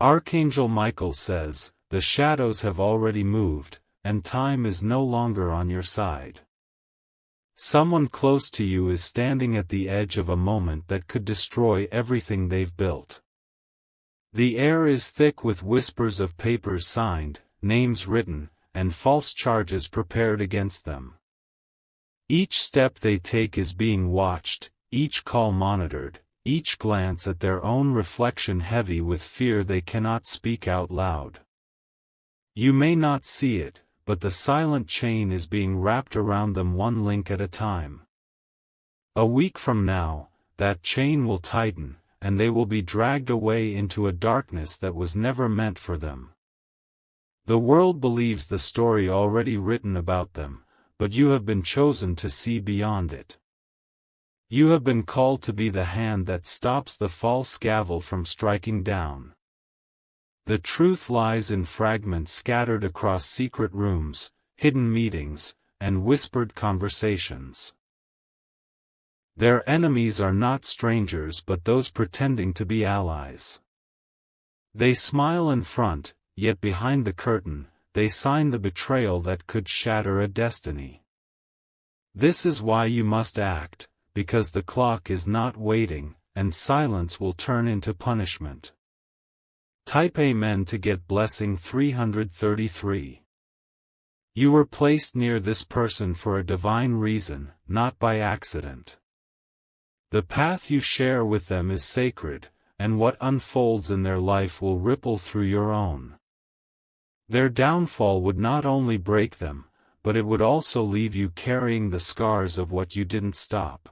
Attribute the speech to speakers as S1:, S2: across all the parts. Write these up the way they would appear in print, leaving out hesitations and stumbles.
S1: Archangel Michael says, the shadows have already moved, and time is no longer on your side. Someone close to you is standing at the edge of a moment that could destroy everything they've built. The air is thick with whispers of papers signed, names written, and false charges prepared against them. Each step they take is being watched, each call monitored, each glance at their own reflection heavy with fear they cannot speak out loud. You may not see it, but the silent chain is being wrapped around them one link at a time. A week from now, that chain will tighten, and they will be dragged away into a darkness that was never meant for them. The world believes the story already written about them, but you have been chosen to see beyond it. You have been called to be the hand that stops the false gavel from striking down. The truth lies in fragments scattered across secret rooms, hidden meetings, and whispered conversations. Their enemies are not strangers but those pretending to be allies. They smile in front, yet behind the curtain, they sign the betrayal that could shatter a destiny. This is why you must act, because the clock is not waiting, and silence will turn into punishment. Type Amen to get blessing 333. You were placed near this person for a divine reason, not by accident. The path you share with them is sacred, and what unfolds in their life will ripple through your own. Their downfall would not only break them, but it would also leave you carrying the scars of what you didn't stop.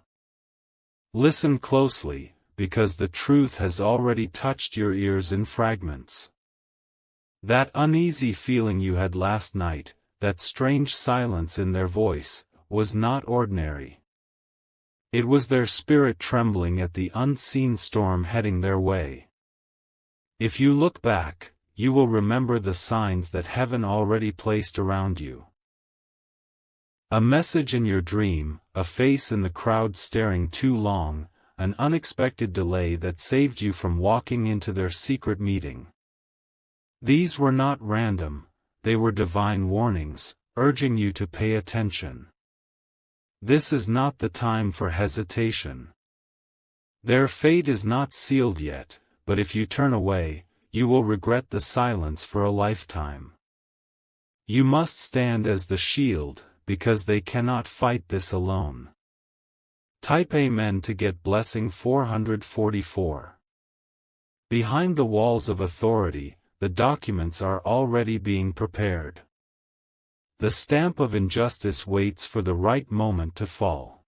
S1: Listen closely, because the truth has already touched your ears in fragments. That uneasy feeling you had last night, that strange silence in their voice, was not ordinary. It was their spirit trembling at the unseen storm heading their way. If you look back, you will remember the signs that heaven already placed around you. A message in your dream, a face in the crowd staring too long, an unexpected delay that saved you from walking into their secret meeting. These were not random, they were divine warnings, urging you to pay attention. This is not the time for hesitation. Their fate is not sealed yet, but if you turn away, you will regret the silence for a lifetime. You must stand as the shield, because they cannot fight this alone. Type Amen to get blessing 444. Behind the walls of authority, the documents are already being prepared. The stamp of injustice waits for the right moment to fall.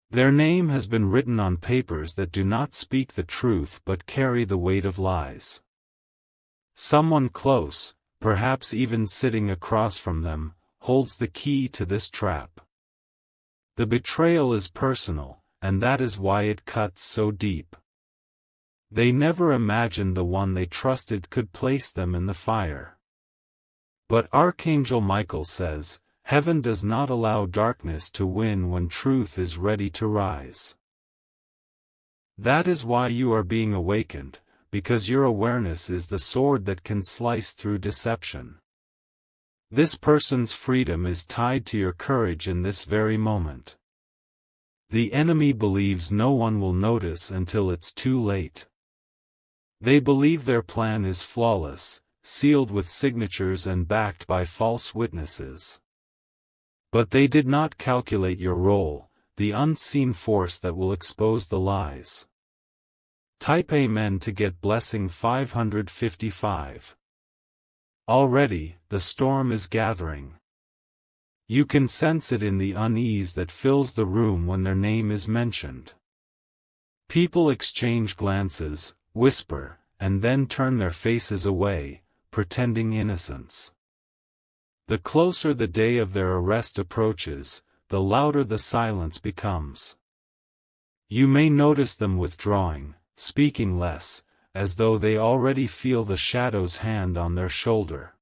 S1: Their name has been written on papers that do not speak the truth but carry the weight of lies. Someone close, perhaps even sitting across from them, holds the key to this trap. The betrayal is personal, and that is why it cuts so deep. They never imagined the one they trusted could place them in the fire. But Archangel Michael says, heaven does not allow darkness to win when truth is ready to rise. That is why you are being awakened, because your awareness is the sword that can slice through deception. This person's freedom is tied to your courage in this very moment. The enemy believes no one will notice until it's too late. They believe their plan is flawless, sealed with signatures and backed by false witnesses. But they did not calculate your role, the unseen force that will expose the lies. Type Amen to get blessing 555. Already, the storm is gathering. You can sense it in the unease that fills the room when their name is mentioned. People exchange glances, whisper, and then turn their faces away, pretending innocence. The closer the day of their arrest approaches, the louder the silence becomes. You may notice them withdrawing, speaking less, as though they already feel the shadow's hand on their shoulder.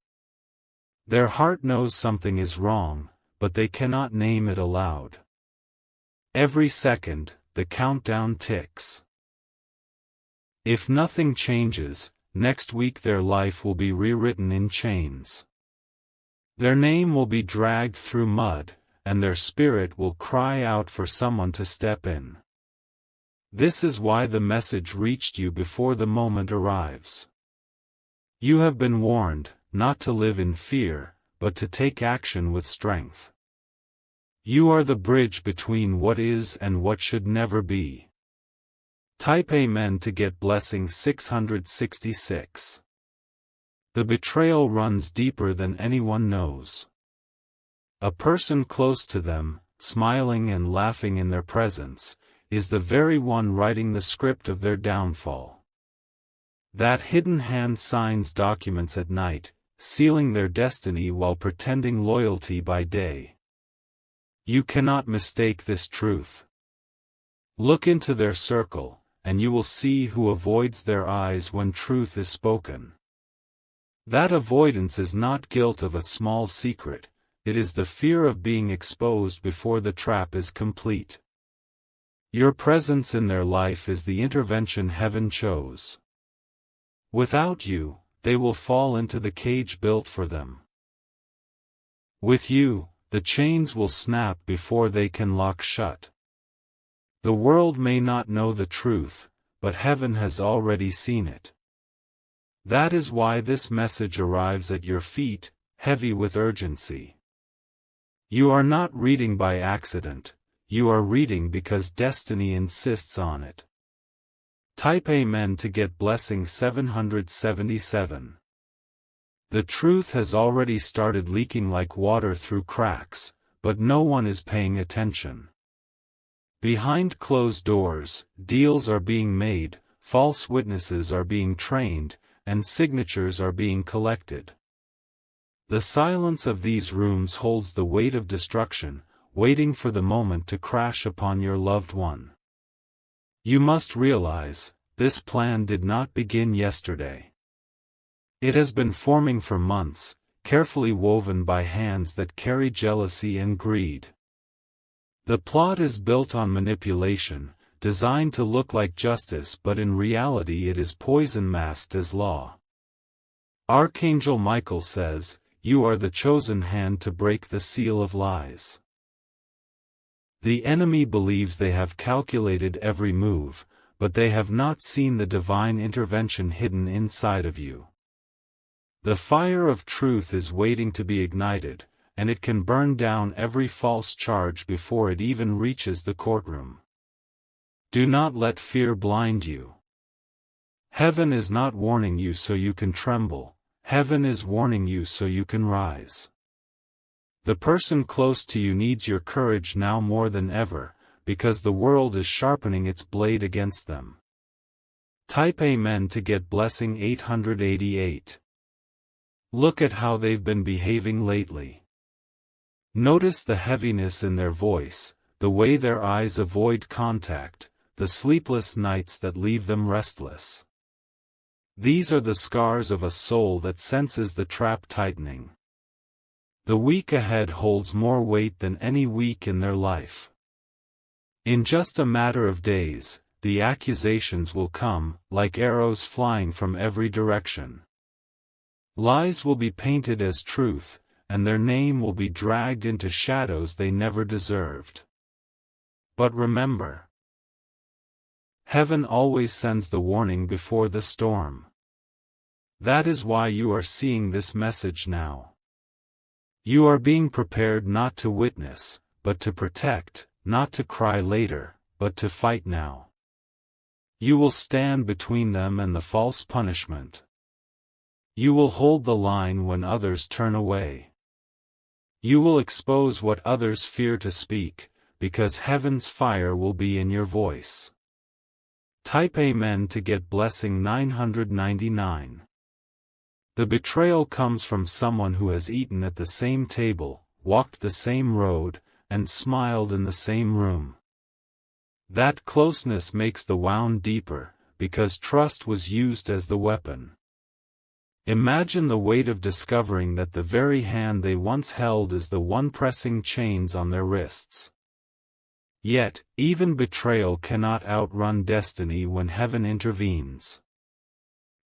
S1: Their heart knows something is wrong, but they cannot name it aloud. Every second, the countdown ticks. If nothing changes, next week their life will be rewritten in chains. Their name will be dragged through mud, and their spirit will cry out for someone to step in. This is why the message reached you before the moment arrives. You have been warned, not to live in fear, but to take action with strength. You are the bridge between what is and what should never be. Type Amen to get blessing 666. The betrayal runs deeper than anyone knows. A person close to them, smiling and laughing in their presence, is the very one writing the script of their downfall. That hidden hand signs documents at night, sealing their destiny while pretending loyalty by day. You cannot mistake this truth. Look into their circle, and you will see who avoids their eyes when truth is spoken. That avoidance is not guilt of a small secret, it is the fear of being exposed before the trap is complete. Your presence in their life is the intervention heaven chose. Without you, they will fall into the cage built for them. With you, the chains will snap before they can lock shut. The world may not know the truth, but heaven has already seen it. That is why this message arrives at your feet, heavy with urgency. You are not reading by accident, you are reading because destiny insists on it. Type Amen to get blessing 777. The truth has already started leaking like water through cracks, but no one is paying attention. Behind closed doors, deals are being made, false witnesses are being trained, and signatures are being collected. The silence of these rooms holds the weight of destruction, waiting for the moment to crash upon your loved one. You must realize, this plan did not begin yesterday. It has been forming for months, carefully woven by hands that carry jealousy and greed. The plot is built on manipulation, designed to look like justice, but in reality it is poison masked as law. Archangel Michael says, "You are the chosen hand to break the seal of lies." The enemy believes they have calculated every move, but they have not seen the divine intervention hidden inside of you. The fire of truth is waiting to be ignited, and it can burn down every false charge before it even reaches the courtroom. Do not let fear blind you. Heaven is not warning you so you can tremble, heaven is warning you so you can rise. The person close to you needs your courage now more than ever, because the world is sharpening its blade against them. Type Amen to get blessing 888. Look at how they've been behaving lately. Notice the heaviness in their voice, the way their eyes avoid contact, the sleepless nights that leave them restless. These are the scars of a soul that senses the trap tightening. The week ahead holds more weight than any week in their life. In just a matter of days, the accusations will come, like arrows flying from every direction. Lies will be painted as truth, and their name will be dragged into shadows they never deserved. But remember, heaven always sends the warning before the storm. That is why you are seeing this message now. You are being prepared not to witness, but to protect, not to cry later, but to fight now. You will stand between them and the false punishment. You will hold the line when others turn away. You will expose what others fear to speak, because heaven's fire will be in your voice. Type Amen to get blessing 999. The betrayal comes from someone who has eaten at the same table, walked the same road, and smiled in the same room. That closeness makes the wound deeper, because trust was used as the weapon. Imagine the weight of discovering that the very hand they once held is the one pressing chains on their wrists. Yet, even betrayal cannot outrun destiny when heaven intervenes.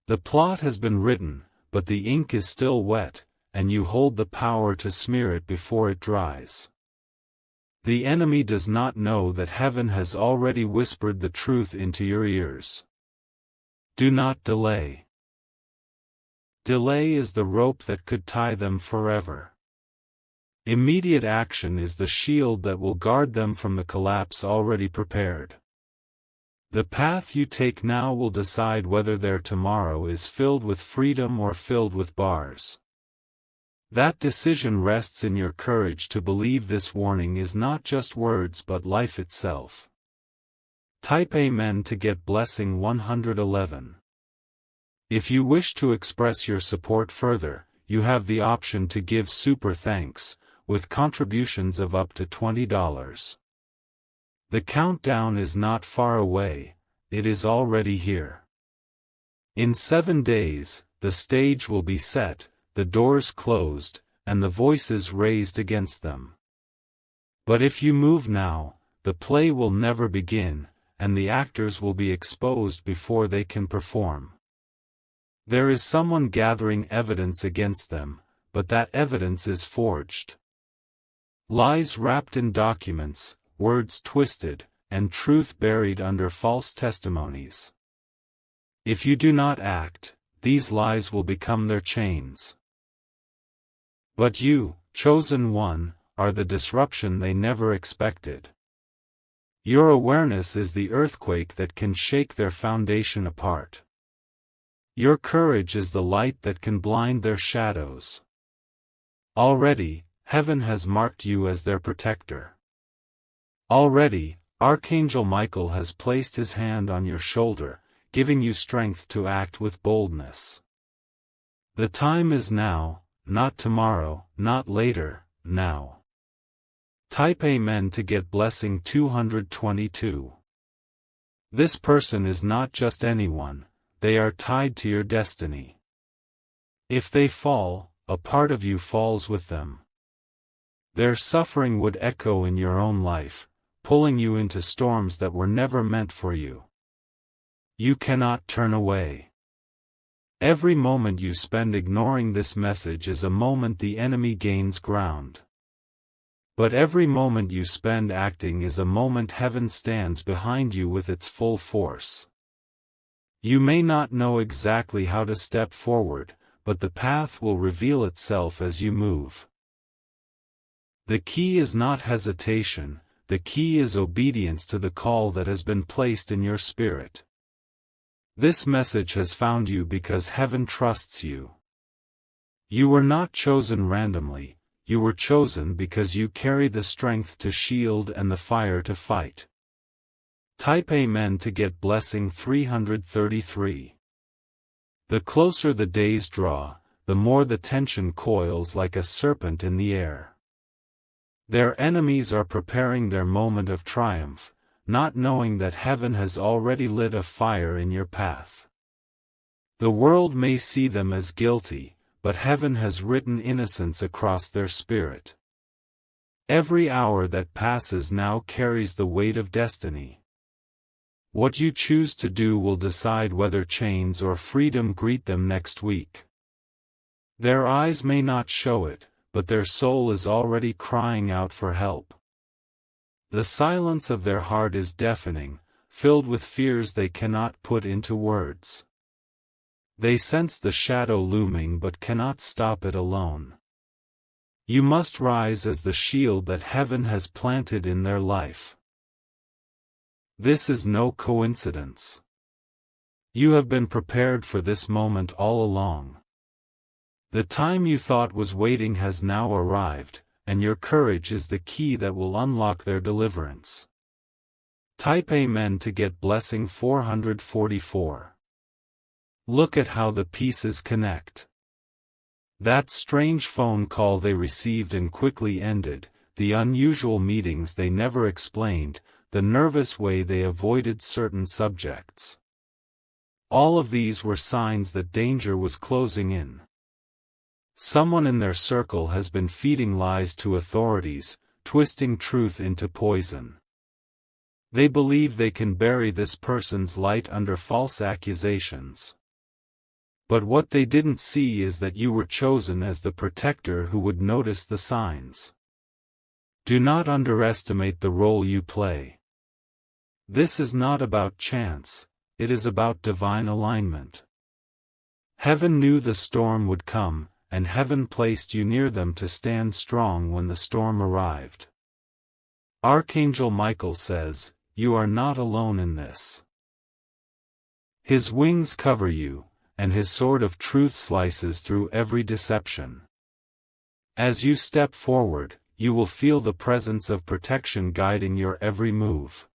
S1: The plot has been written, but the ink is still wet, and you hold the power to smear it before it dries. The enemy does not know that heaven has already whispered the truth into your ears. Do not delay. Delay is the rope that could tie them forever. Immediate action is the shield that will guard them from the collapse already prepared. The path you take now will decide whether their tomorrow is filled with freedom or filled with bars. That decision rests in your courage to believe this warning is not just words but life itself. Type Amen to get blessing 111. If you wish to express your support further, you have the option to give super thanks, with contributions of up to $20. The countdown is not far away, it is already here. In 7 days, the stage will be set, the doors closed, and the voices raised against them. But if you move now, the play will never begin, and the actors will be exposed before they can perform. There is someone gathering evidence against them, but that evidence is forged. Lies wrapped in documents, words twisted, and truth buried under false testimonies. If you do not act, these lies will become their chains. But you, chosen one, are the disruption they never expected. Your awareness is the earthquake that can shake their foundation apart. Your courage is the light that can blind their shadows. Already, heaven has marked you as their protector. Already, Archangel Michael has placed his hand on your shoulder, giving you strength to act with boldness. The time is now, not tomorrow, not later, now. Type Amen to get blessing 222. This person is not just anyone, they are tied to your destiny. If they fall, a part of you falls with them. Their suffering would echo in your own life, pulling you into storms that were never meant for you. You cannot turn away. Every moment you spend ignoring this message is a moment the enemy gains ground. But every moment you spend acting is a moment heaven stands behind you with its full force. You may not know exactly how to step forward, but the path will reveal itself as you move. The key is not hesitation, the key is obedience to the call that has been placed in your spirit. This message has found you because heaven trusts you. You were not chosen randomly, you were chosen because you carry the strength to shield and the fire to fight. Type Amen to get blessing 333. The closer the days draw, the more the tension coils like a serpent in the air. Their enemies are preparing their moment of triumph, not knowing that heaven has already lit a fire in your path. The world may see them as guilty, but heaven has written innocence across their spirit. Every hour that passes now carries the weight of destiny. What you choose to do will decide whether chains or freedom greet them next week. Their eyes may not show it, but their soul is already crying out for help. The silence of their heart is deafening, filled with fears they cannot put into words. They sense the shadow looming but cannot stop it alone. You must rise as the shield that heaven has planted in their life. This is no coincidence. You have been prepared for this moment all along. The time you thought was waiting has now arrived, and your courage is the key that will unlock their deliverance. Type Amen to get blessing 444. Look at how the pieces connect. That strange phone call they received and quickly ended, the unusual meetings they never explained, the nervous way they avoided certain subjects. All of these were signs that danger was closing in. Someone in their circle has been feeding lies to authorities, twisting truth into poison. They believe they can bury this person's light under false accusations. But what they didn't see is that you were chosen as the protector who would notice the signs. Do not underestimate the role you play. This is not about chance, it is about divine alignment. Heaven knew the storm would come, and heaven placed you near them to stand strong when the storm arrived. Archangel Michael says, "You are not alone in this." His wings cover you, and his sword of truth slices through every deception. As you step forward, you will feel the presence of protection guiding your every move.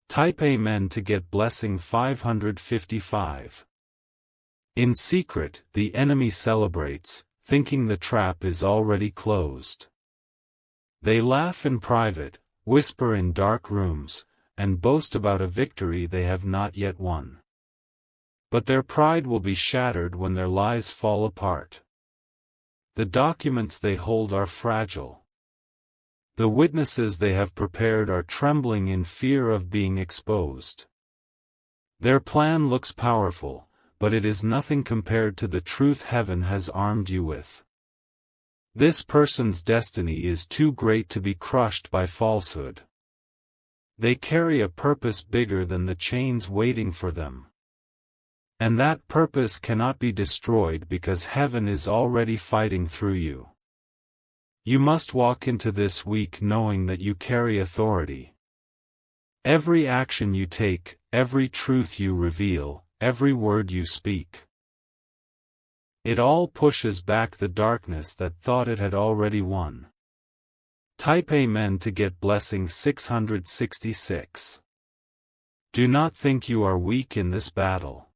S1: Type Amen to get blessing 555. In secret, the enemy celebrates, thinking the trap is already closed. They laugh in private, whisper in dark rooms, and boast about a victory they have not yet won. But their pride will be shattered when their lies fall apart. The documents they hold are fragile. The witnesses they have prepared are trembling in fear of being exposed. Their plan looks powerful, but it is nothing compared to the truth heaven has armed you with. This person's destiny is too great to be crushed by falsehood. They carry a purpose bigger than the chains waiting for them. And that purpose cannot be destroyed because heaven is already fighting through you. You must walk into this week knowing that you carry authority. Every action you take, every truth you reveal, every word you speak. It all pushes back the darkness that thought it had already won. Type Amen to get blessing 666. Do not think you are weak in this battle.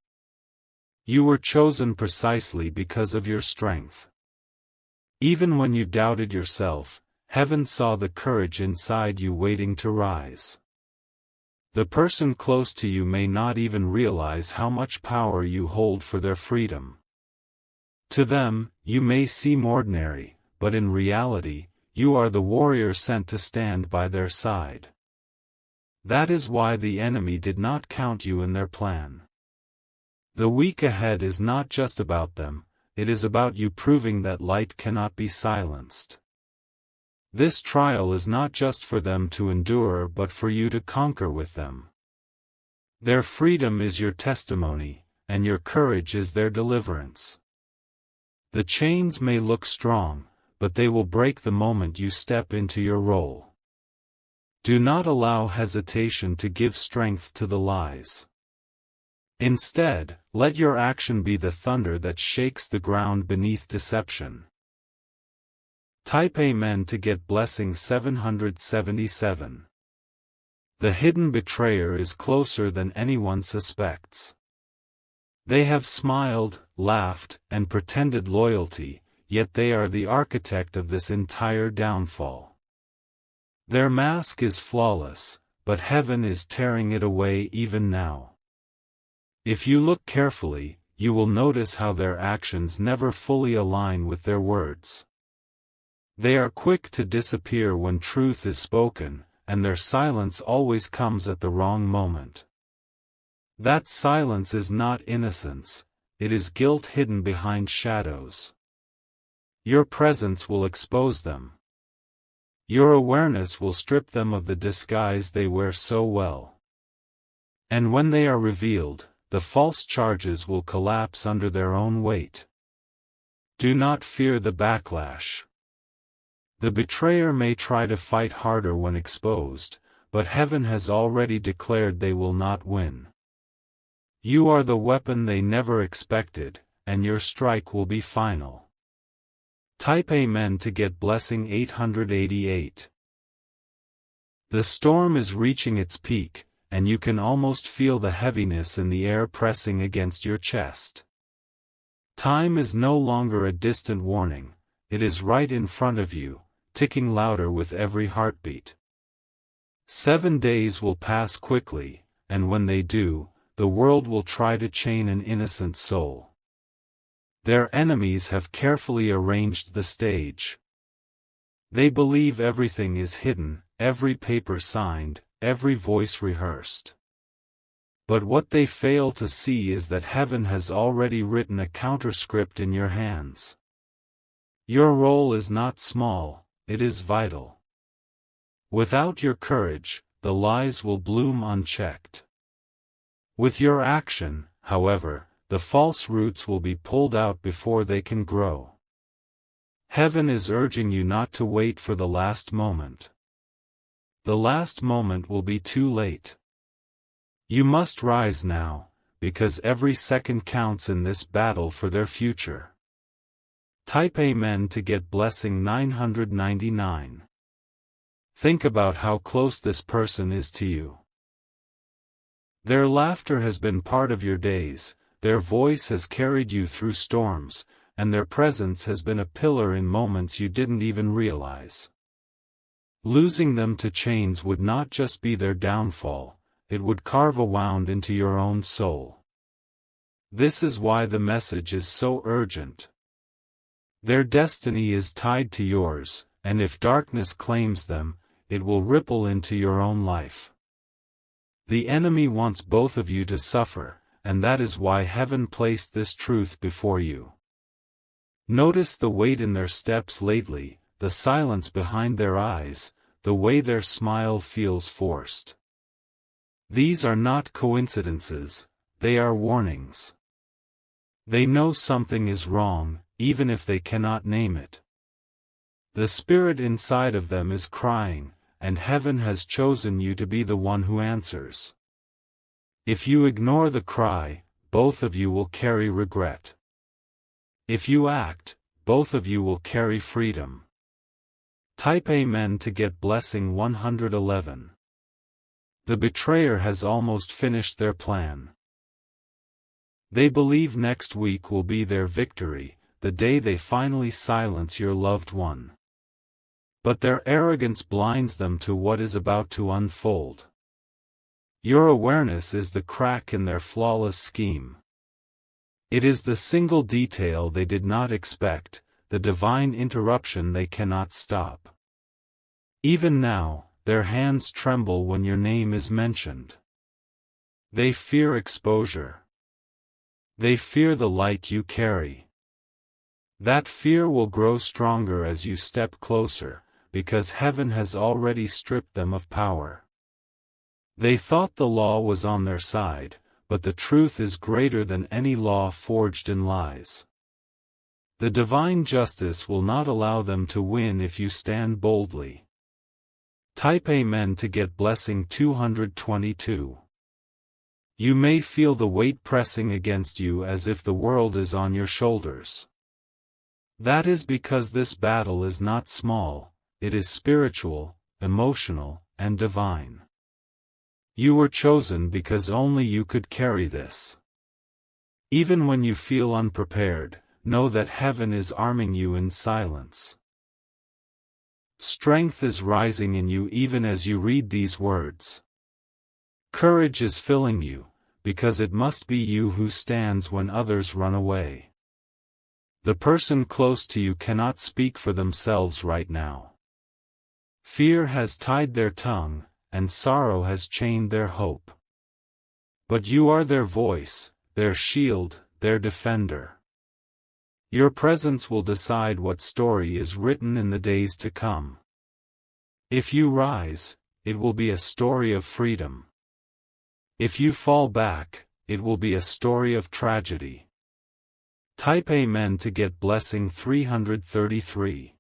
S1: You were chosen precisely because of your strength. Even when you doubted yourself, heaven saw the courage inside you waiting to rise. The person close to you may not even realize how much power you hold for their freedom. To them, you may seem ordinary, but in reality, you are the warrior sent to stand by their side. That is why the enemy did not count you in their plan. The week ahead is not just about them, it is about you proving that light cannot be silenced. This trial is not just for them to endure but for you to conquer with them. Their freedom is your testimony, and your courage is their deliverance. The chains may look strong, but they will break the moment you step into your role. Do not allow hesitation to give strength to the lies. Instead, let your action be the thunder that shakes the ground beneath deception. Type Amen to get blessing 777. The hidden betrayer is closer than anyone suspects. They have smiled, laughed, and pretended loyalty, yet they are the architect of this entire downfall. Their mask is flawless, but heaven is tearing it away even now. If you look carefully, you will notice how their actions never fully align with their words. They are quick to disappear when truth is spoken, and their silence always comes at the wrong moment. That silence is not innocence, it is guilt hidden behind shadows. Your presence will expose them. Your awareness will strip them of the disguise they wear so well. And when they are revealed, the false charges will collapse under their own weight. Do not fear the backlash. The betrayer may try to fight harder when exposed, but heaven has already declared they will not win. You are the weapon they never expected, and your strike will be final. Type Amen to get blessing 888. The storm is reaching its peak, and you can almost feel the heaviness in the air pressing against your chest. Time is no longer a distant warning, it is right in front of you, ticking louder with every heartbeat. 7 days will pass quickly, and when they do, the world will try to chain an innocent soul. Their enemies have carefully arranged the stage. They believe everything is hidden, every paper signed, every voice rehearsed. But what they fail to see is that heaven has already written a counterscript in your hands. Your role is not small, it is vital. Without your courage, the lies will bloom unchecked. With your action, however, the false roots will be pulled out before they can grow. Heaven is urging you not to wait for the last moment. The last moment will be too late. You must rise now, because every second counts in this battle for their future. Type Amen to get blessing 999. Think about how close this person is to you. Their laughter has been part of your days, their voice has carried you through storms, and their presence has been a pillar in moments you didn't even realize. Losing them to chains would not just be their downfall, it would carve a wound into your own soul. This is why the message is so urgent. Their destiny is tied to yours, and if darkness claims them, it will ripple into your own life. The enemy wants both of you to suffer, and that is why heaven placed this truth before you. Notice the weight in their steps lately, the silence behind their eyes, the way their smile feels forced. These are not coincidences, they are warnings. They know something is wrong, even if they cannot name it. The spirit inside of them is crying, and heaven has chosen you to be the one who answers. If you ignore the cry, both of you will carry regret. If you act, both of you will carry freedom. Type Amen to get blessing 111. The betrayer has almost finished their plan. They believe next week will be their victory, the day they finally silence your loved one. But their arrogance blinds them to what is about to unfold. Your awareness is the crack in their flawless scheme. It is the single detail they did not expect, the divine interruption they cannot stop. Even now, their hands tremble when your name is mentioned. They fear exposure. They fear the light you carry. That fear will grow stronger as you step closer, because heaven has already stripped them of power. They thought the law was on their side, but the truth is greater than any law forged in lies. The divine justice will not allow them to win if you stand boldly. Type Amen to get blessing 222. You may feel the weight pressing against you as if the world is on your shoulders. That is because this battle is not small, it is spiritual, emotional, and divine. You were chosen because only you could carry this. Even when you feel unprepared, know that heaven is arming you in silence. Strength is rising in you even as you read these words. Courage is filling you, because it must be you who stands when others run away. The person close to you cannot speak for themselves right now. Fear has tied their tongue, and sorrow has chained their hope. But you are their voice, their shield, their defender. Your presence will decide what story is written in the days to come. If you rise, it will be a story of freedom. If you fall back, it will be a story of tragedy. Type Amen to get blessing 333.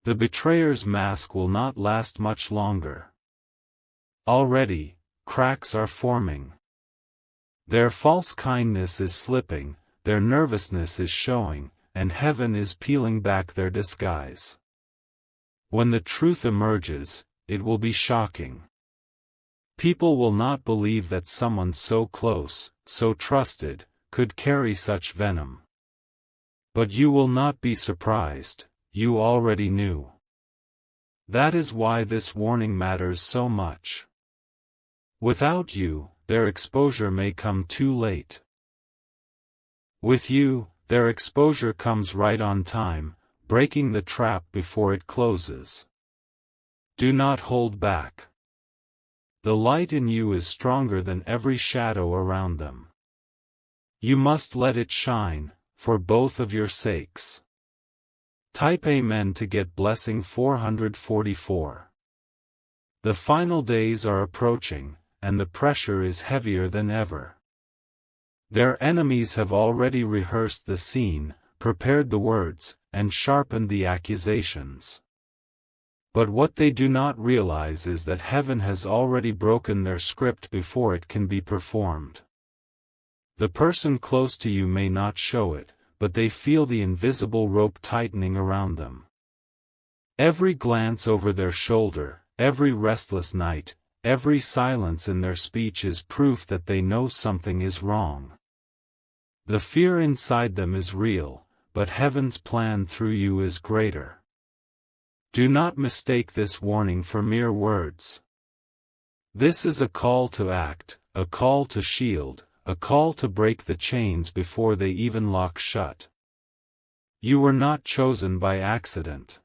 S1: The betrayer's mask will not last much longer. Already, cracks are forming. Their false kindness is slipping, their nervousness is showing, and heaven is peeling back their disguise. When the truth emerges, it will be shocking. People will not believe that someone so close, so trusted, could carry such venom. But you will not be surprised, you already knew. That is why this warning matters so much. Without you, their exposure may come too late. With you, their exposure comes right on time, breaking the trap before it closes. Do not hold back. The light in you is stronger than every shadow around them. You must let it shine, for both of your sakes. Type Amen to get blessing 444. The final days are approaching, and the pressure is heavier than ever. Their enemies have already rehearsed the scene, prepared the words, and sharpened the accusations. But what they do not realize is that heaven has already broken their script before it can be performed. The person close to you may not show it, but they feel the invisible rope tightening around them. Every glance over their shoulder, every restless night, every silence in their speech is proof that they know something is wrong. The fear inside them is real, but heaven's plan through you is greater. Do not mistake this warning for mere words. This is a call to act, a call to shield, a call to break the chains before they even lock shut. You were not chosen by accident.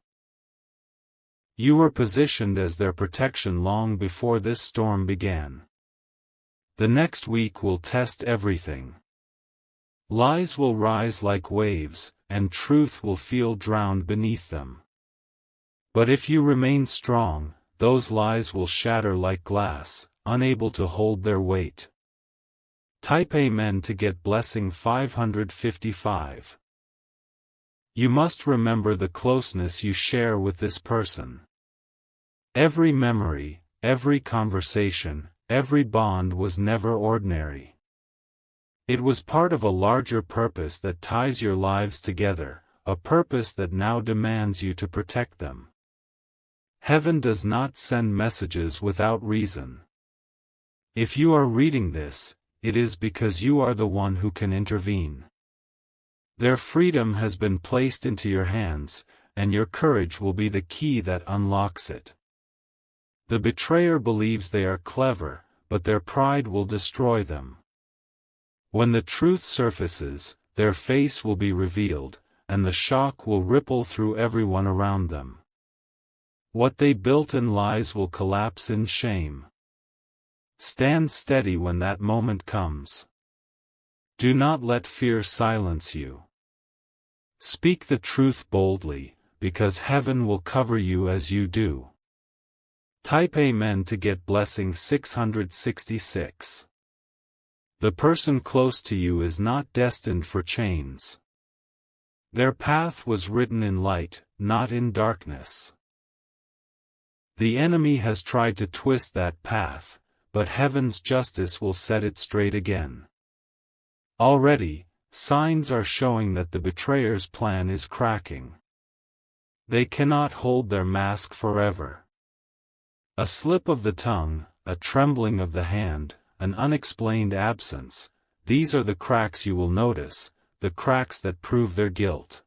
S1: You were positioned as their protection long before this storm began. The next week will test everything. Lies will rise like waves, and truth will feel drowned beneath them. But if you remain strong, those lies will shatter like glass, unable to hold their weight. Type Amen to get blessing 555. You must remember the closeness you share with this person. Every memory, every conversation, every bond was never ordinary. It was part of a larger purpose that ties your lives together, a purpose that now demands you to protect them. Heaven does not send messages without reason. If you are reading this, it is because you are the one who can intervene. Their freedom has been placed into your hands, and your courage will be the key that unlocks it. The betrayer believes they are clever, but their pride will destroy them. When the truth surfaces, their face will be revealed, and the shock will ripple through everyone around them. What they built in lies will collapse in shame. Stand steady when that moment comes. Do not let fear silence you. Speak the truth boldly, because heaven will cover you as you do. Type Amen to get blessing 666. The person close to you is not destined for chains. Their path was written in light, not in darkness. The enemy has tried to twist that path, but heaven's justice will set it straight again. Already, signs are showing that the betrayer's plan is cracking. They cannot hold their mask forever. A slip of the tongue, a trembling of the hand, an unexplained absence, these are the cracks you will notice, the cracks that prove their guilt.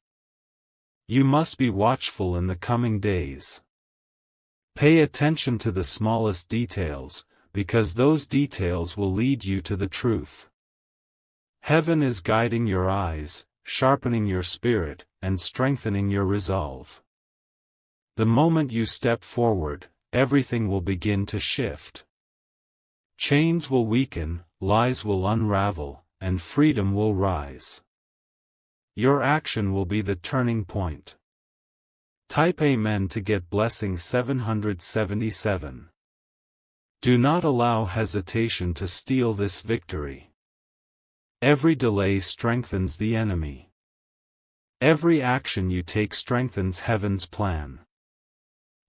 S1: You must be watchful in the coming days. Pay attention to the smallest details, because those details will lead you to the truth. Heaven is guiding your eyes, sharpening your spirit, and strengthening your resolve. The moment you step forward, everything will begin to shift. Chains will weaken, lies will unravel, and freedom will rise. Your action will be the turning point. Type Amen to get blessing 777. Do not allow hesitation to steal this victory. Every delay strengthens the enemy. Every action you take strengthens heaven's plan.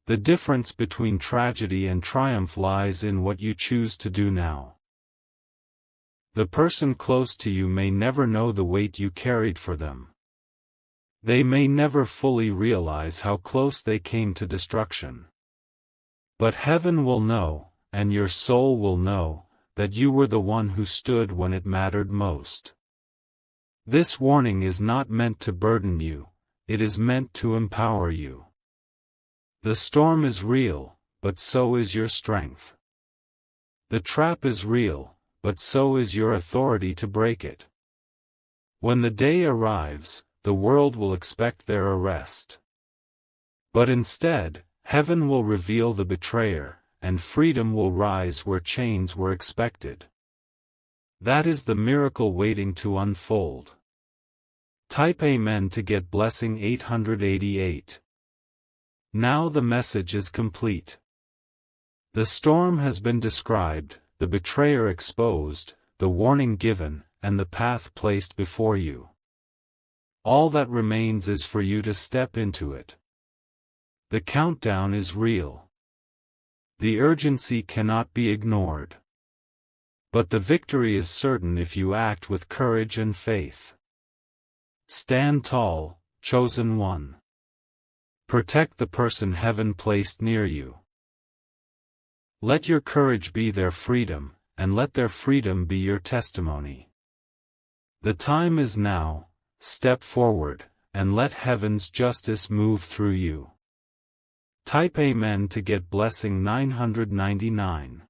S1: The difference between tragedy and triumph lies in what you choose to do now. The person close to you may never know the weight you carried for them. They may never fully realize how close they came to destruction. But heaven will know, and your soul will know, that you were the one who stood when it mattered most. This warning is not meant to burden you, it is meant to empower you. The storm is real, but so is your strength. The trap is real, but so is your authority to break it. When the day arrives, the world will expect their arrest. But instead, heaven will reveal the betrayer, and freedom will rise where chains were expected. That is the miracle waiting to unfold. Type Amen to get blessing 888. Now the message is complete. The storm has been described, the betrayer exposed, the warning given, and the path placed before you. All that remains is for you to step into it. The countdown is real. The urgency cannot be ignored. But the victory is certain if you act with courage and faith. Stand tall, chosen one. Protect the person heaven placed near you. Let your courage be their freedom, and let their freedom be your testimony. The time is now, step forward, and let heaven's justice move through you. Type Amen to get blessing 999.